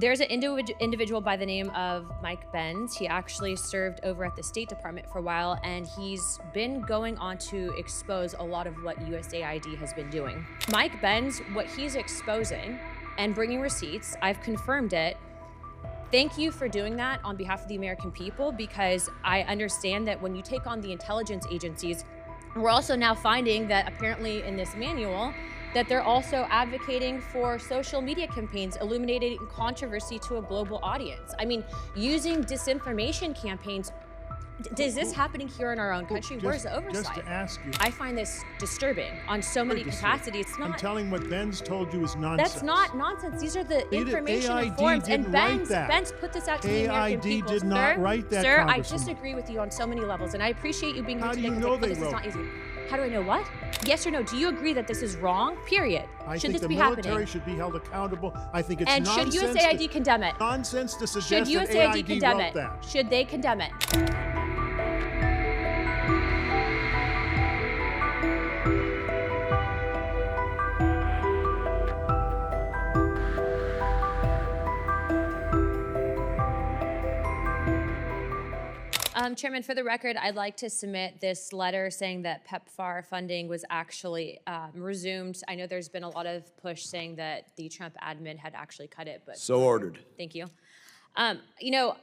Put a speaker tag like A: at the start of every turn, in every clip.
A: There's an individual by the name of Mike Benz. He actually served over at the State Department for a while, and he's been going on to expose a lot of what USAID has been doing. Mike Benz, what he's exposing and bringing receipts, I've confirmed it. Thank you for doing that on behalf of the American people, because I understand that when you take on the intelligence agencies, we're also now finding that apparently in this manual, that they're also advocating for social media campaigns illuminating controversy to a global audience. I mean, using disinformation campaigns. Is this happening here in our own country? Where's the oversight?
B: Just to ask you.
A: I find this disturbing on so many capacities. It's not.
B: I'm telling what Benz told you is nonsense.
A: That's not nonsense. These are the information and forms. And Benz put this out to the American people.
B: AID did not write that,
A: Sir, I disagree with you on so many levels, and I appreciate you being here today.
B: How do you know they
A: this
B: wrote?
A: Is not easy. How do I know what? Yes or no? Do you agree that this is wrong? Period. Should this be happening?
B: I think the military should be held accountable. I think it's nonsense.
A: And should USAID condemn it?
B: Nonsense to suggest
A: that
B: AID
A: condemn
B: wrote
A: it?
B: that.
A: Should they condemn it? Chairman, for the record, I'd like to submit this letter saying that PEPFAR funding was actually resumed. I know there's been a lot of push saying that the Trump admin had actually cut it, but
C: so ordered.
A: Thank you. You know,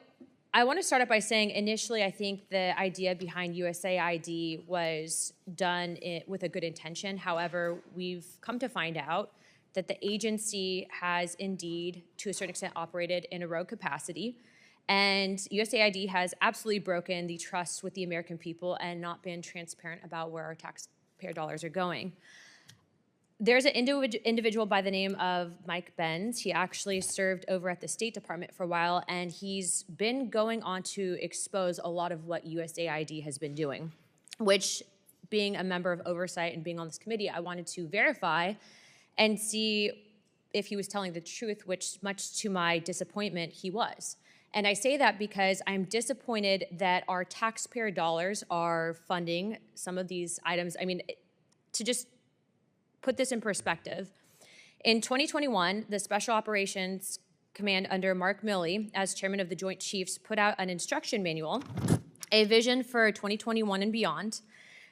A: I want to start out by saying initially I think the idea behind USAID was done with a good intention. However, we've come to find out that the agency has indeed, to a certain extent, operated in a rogue capacity. And USAID has absolutely broken the trust with the American people and not been transparent about where our taxpayer dollars are going. There's an individual by the name of Mike Benz. He actually served over at the State Department for a while, and he's been going on to expose a lot of what USAID has been doing, which, being a member of oversight and being on this committee, I wanted to verify and see if he was telling the truth, which, much to my disappointment, he was. And I say that because I'm disappointed that our taxpayer dollars are funding some of these items. I mean, to just put this in perspective, in 2021, the Special Operations Command under Mark Milley, as chairman of the Joint Chiefs, put out an instruction manual, a vision for 2021 and beyond,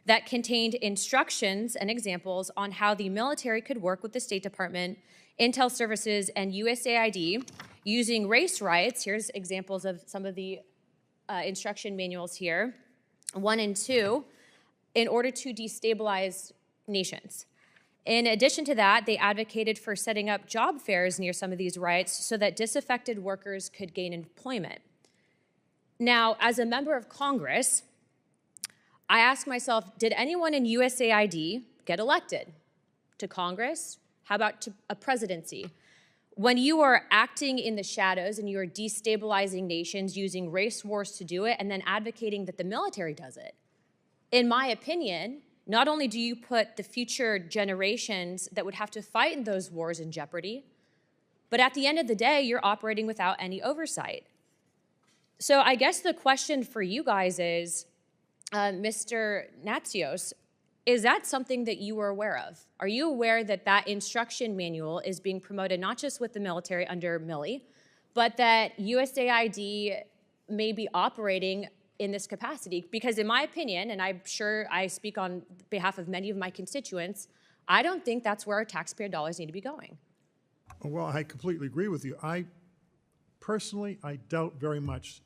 A: that contained instructions and examples on how the military could work with the State Department, Intel Services, and USAID using race riots. Here's examples of some of the instruction manuals here, 1 and 2, in order to destabilize nations. In addition to that, they advocated for setting up job fairs near some of these riots so that disaffected workers could gain employment. Now, as a member of Congress, I ask myself, did anyone in USAID get elected to Congress? How about to a presidency? When you are acting in the shadows and you are destabilizing nations using race wars to do it and then advocating that the military does it, in my opinion, not only do you put the future generations that would have to fight in those wars in jeopardy, but at the end of the day, you're operating without any oversight. So I guess the question for you guys is, Mr. Natsios, is that something that you were aware of? Are you aware that that instruction manual is being promoted not just with the military under Milley, but that USAID may be operating in this capacity? Because in my opinion, and I'm sure I speak on behalf of many of my constituents, I don't think that's where our taxpayer dollars need to be going.
B: Well, I completely agree with you. Personally, I doubt very much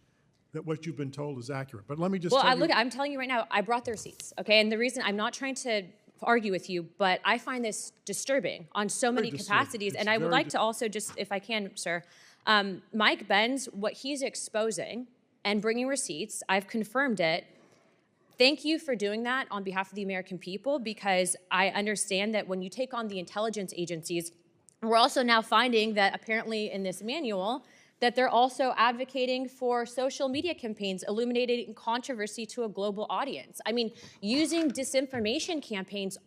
B: that what you've been told is accurate. But let me just tell you.
A: I'm telling you right now, I brought the receipts, okay? And the reason, I'm not trying to argue with you, but I find this disturbing on so many capacities. And I would like to also just, if I can, sir, Mike Benz, what he's exposing and bringing receipts, I've confirmed it. Thank you for doing that on behalf of the American people, because I understand that when you take on the intelligence agencies, we're also now finding that apparently in this manual, that they're also advocating for social media campaigns illuminating controversy to a global audience. I mean, using disinformation campaigns.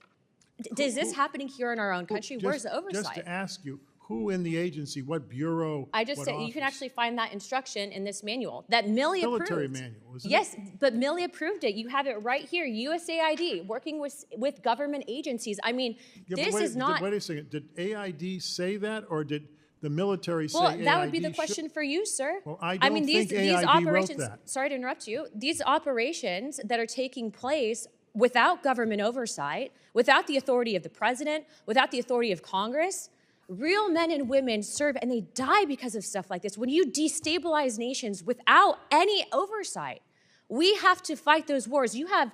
A: Is this happening here in our own country? Where's the oversight?
B: Just to ask you, who in the agency, what bureau,
A: I just said you can actually find that instruction in this manual that Milley approved.
B: Military manual, isn't it?
A: Yes, but Milley approved it. You have it right here, USAID, working with government agencies. I mean, this is not.
B: Wait a second, did AID say that, or did the military say
A: Well, that would be
B: AID
A: the question for you, sir.
B: Well, I don't think
A: these
B: AID
A: operations,
B: wrote that.
A: sorry to interrupt you, these operations that are taking place without government oversight, without the authority of the president, without the authority of Congress, real men and women serve and they die because of stuff like this. When you destabilize nations without any oversight, we have to fight those wars. You have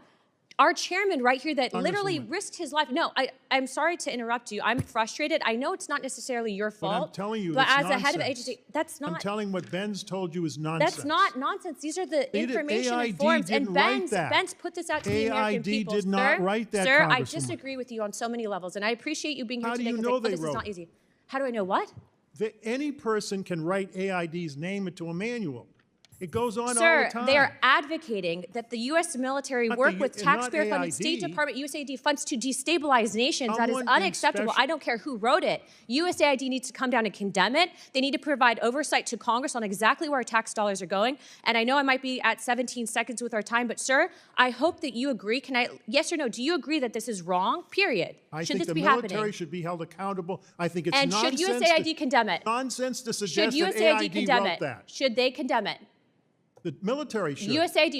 A: our chairman right here that literally risked his life. No, I'm sorry to interrupt you. I'm frustrated. I know it's not necessarily your fault.
B: But I'm telling you,
A: but
B: it's
A: as
B: nonsense.
A: a head of agency, that's not.
B: I'm telling what Benz told you is nonsense.
A: That's not nonsense. These are the information and
B: AID
A: forms. And
B: didn't write that.
A: Benz put this out to the American
B: AID
A: people.
B: did not write that,
A: Sir, I
B: Congresswoman.
A: disagree with you on so many levels, and I appreciate you being here
B: How do
A: today.
B: you know they
A: this is
B: wrote
A: not
B: it?
A: easy. How do I know what?
B: Any person can write AID's name into a manual. It goes on all
A: Sir,
B: the time.
A: they are advocating that the U.S. military
B: Not
A: work
B: the-
A: with
B: not
A: taxpayer-funded State
B: AID.
A: Department USAID funds to destabilize nations. That is
B: Someone in
A: unacceptable.
B: special-
A: I don't care who wrote it. USAID needs to come down and condemn it. They need to provide oversight to Congress on exactly where our tax dollars are going. And I know I might be at 17 seconds with our time, but sir, I hope that you agree. Can I, yes or no, do you agree that this is wrong, period?
B: I
A: Should
B: think
A: this
B: the
A: be
B: military
A: happening?
B: should be held accountable. I think it's
A: And
B: nonsense.
A: should USAID condemn it?
B: Nonsense to
A: Should
B: suggest that
A: USAID
B: AID
A: condemn
B: wrote
A: it?
B: that.
A: Should they condemn it?
B: The military should.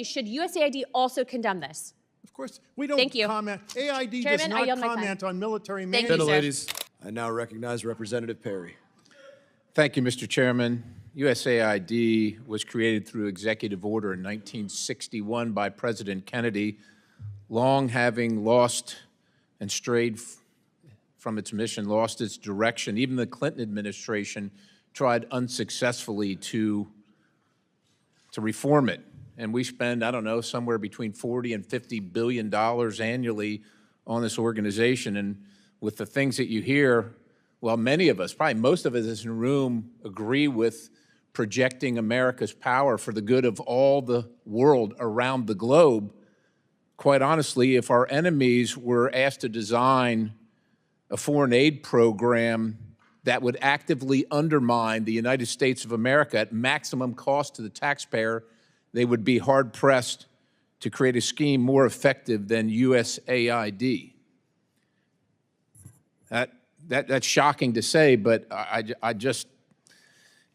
A: Should USAID also condemn this?
B: Of course, we don't
A: Thank you.
B: comment. AID
A: Chairman,
B: does
A: I
B: not
A: yield my time.
B: comment on military
A: Thank
B: manuals.
A: you, sir.
C: Ladies, I now recognize Representative Perry.
D: Thank you, Mr. Chairman. USAID was created through executive order in 1961 by President Kennedy, long having lost and strayed from its mission, lost its direction. Even the Clinton administration tried unsuccessfully to reform it. And we spend, I don't know, somewhere between $40 and $50 billion annually on this organization. And with the things that you hear, well, many of us, probably most of us in this room, agree with projecting America's power for the good of all the world around the globe. Quite honestly, if our enemies were asked to design a foreign aid program that would actively undermine the United States of America at maximum cost to the taxpayer, they would be hard-pressed to create a scheme more effective than USAID. That's shocking to say, but I just,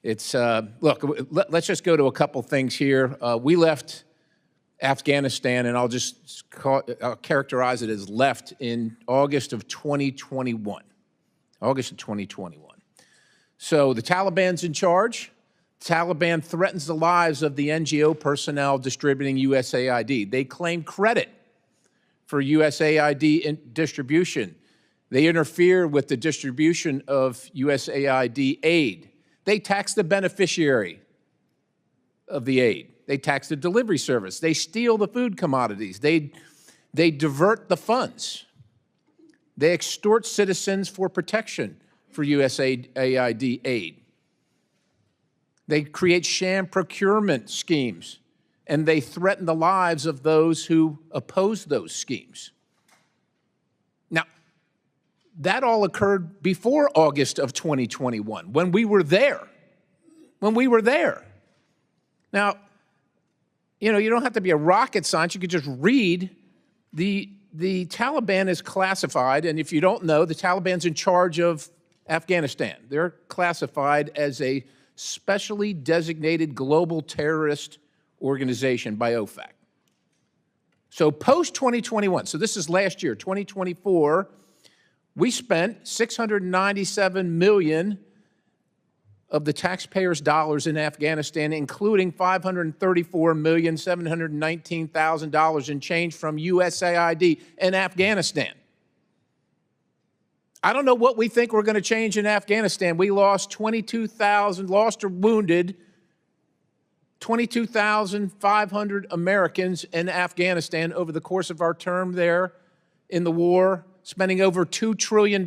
D: it's, look, let's just go to a couple things here. We left Afghanistan, and I'll just I'll characterize it as left in August of 2021. August of 2021. So the Taliban's in charge. The Taliban threatens the lives of the NGO personnel distributing USAID. They claim credit for USAID distribution. They interfere with the distribution of USAID aid. They tax the beneficiary of the aid. They tax the delivery service. They steal the food commodities. They divert the funds. They extort citizens for protection for USAID aid. They create sham procurement schemes, and they threaten the lives of those who oppose those schemes. Now, that all occurred before August of 2021, when we were there. When we were there. Now, you know, you don't have to be a rocket scientist. You could just read the Taliban is classified, and if you don't know, the Taliban's in charge of Afghanistan. They're classified as a specially designated global terrorist organization by OFAC. So post-2021, so this is last year, 2024, we spent $697 million of the taxpayers' dollars in Afghanistan, including $534,719,000 in change from USAID in Afghanistan. I don't know what we think we're going to change in Afghanistan. We lost 22,000, lost or wounded 22,500 Americans in Afghanistan over the course of our term there in the war, spending over $2 trillion.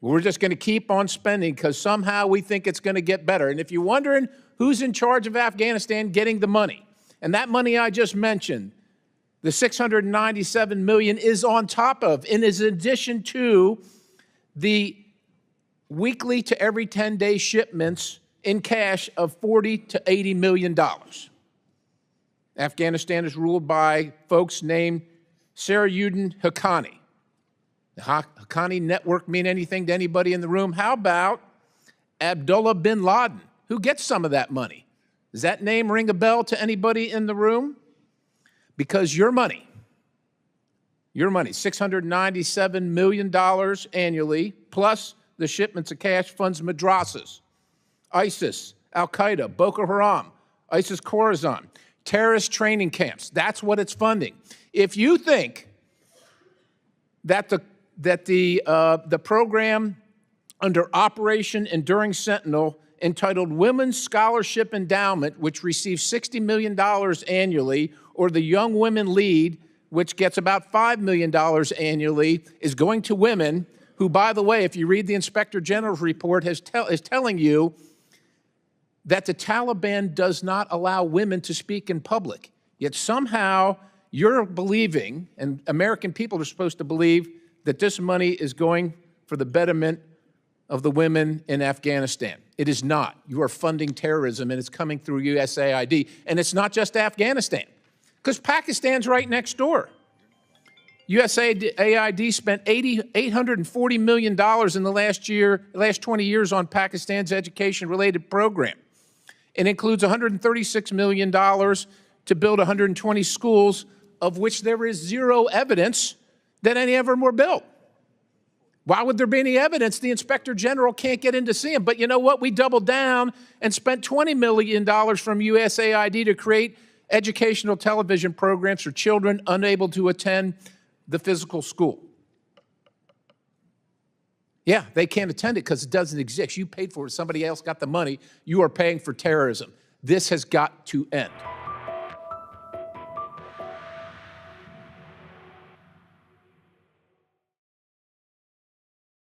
D: We're just going to keep on spending because somehow we think it's going to get better. And if you're wondering who's in charge of Afghanistan getting the money, and that money I just mentioned, the $697 million is on top of, and is in addition to the weekly to every 10-day shipments in cash of $40 to $80 million. Afghanistan is ruled by folks named Sarayuddin Haqqani. The Haqqani network mean anything to anybody in the room? How about Abdullah bin Laden. Who gets some of that money? Does that name ring a bell to anybody in the room? Because your money, $697 million annually, plus the shipments of cash funds madrasas, ISIS, Al-Qaeda, Boko Haram, ISIS Khorasan, terrorist training camps. That's what it's funding. If you think that the program under Operation Enduring Sentinel entitled Women's Scholarship Endowment, which receives $60 million annually, or the Young Women Lead, which gets about $5 million annually, is going to women who, by the way, if you read the Inspector General's report, is telling you that the Taliban does not allow women to speak in public. Yet somehow you're believing, and American people are supposed to believe, that this money is going for the betterment of the women in Afghanistan. It is not. You are funding terrorism, and it's coming through USAID. And it's not just Afghanistan, because Pakistan's right next door. USAID spent $840 million in the last 20 years on Pakistan's education-related program. It includes $136 million to build 120 schools, of which there is zero evidence that any of them were built. Why would there be any evidence? The Inspector General can't get in to see them. But you know what? We doubled down and spent $20 million from USAID to create educational television programs for children unable to attend the physical school. Yeah, they can't attend it because it doesn't exist. You paid for it. Somebody else got the money. You are paying for terrorism. This has got to end.